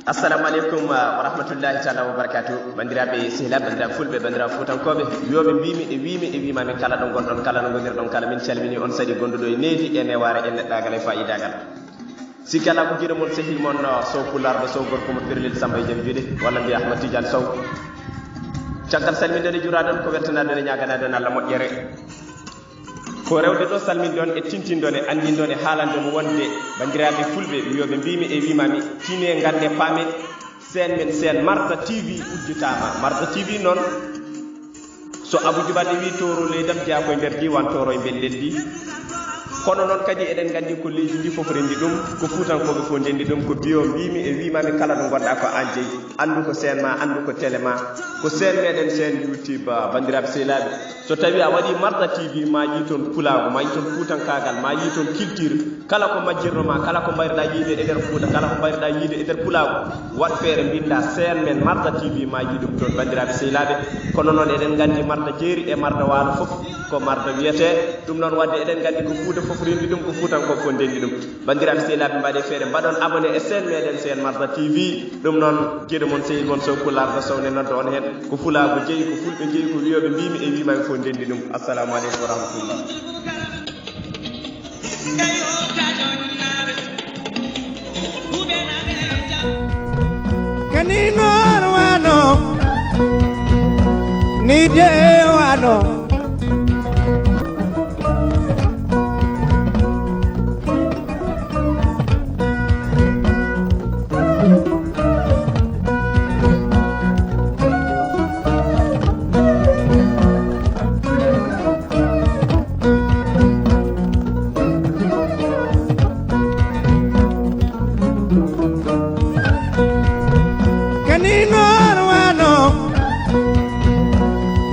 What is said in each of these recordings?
assalamu alaikum wa rahmatullahi ta'ala wa barakatuh bandirabe sehla bandira fulbe bandira futankobe yobe bimi e wima min kala don gondon kala no gonir don kala min calmini on sadi gondudo e needi e neware en neddagal e faidagal sikala ko jiro mon sehil mon so pulardo so gorko mo firlil samba jam jude walla bi ahmad tidiane sow ciagal salminde de juradon ko weltanade ne nyagana don Allah mojjere ko rewde do salmin don e tintindon e andindon e haalande mo wonde bandirabe fulbe yobe bimi e wimami tine ngande pame sen men sen Martha TV udditama Martha TV non so Abou Djibade wi toro le dam ja ko der diwan toro e belleldi kono non kadi eden gandi ko leji ndi fof rendi dum ko futan ko be fo dendi dum ko biyo bimi e wimami kala no gonda ko anje andu ko sen ma andu ko tele ma ko sen meden sen YouTube bandirabe selabe so tawi a wadi Martha TV ma yiton pulago ma yiton futan kagal ma yiton culture kala ko majjirno ma kala ko bayirda yide e der fuuta kala ko bayirda yide e der pulago wat fere binda sen men Martha TV ma yidum ton bandirabe selabe kono non eden gandi Martha jeeri e Martha walo fof ko Martha wiete dum non wadde eden gandi ko fuuta fof rendi dum ko fuutan ko fo dendi dum bandirabe selabe mbade fere mbadon abonné e sen meden sen Martha TV dum non jeedo mon sey mon so pulardo sawne non don hen ko fulago jeyi ko fulbe jeyi ko wiyobe bimi e wima fo dendi dum assalamu alaikum wa rahmatullah kanino wano ni de wano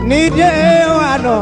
ni de wano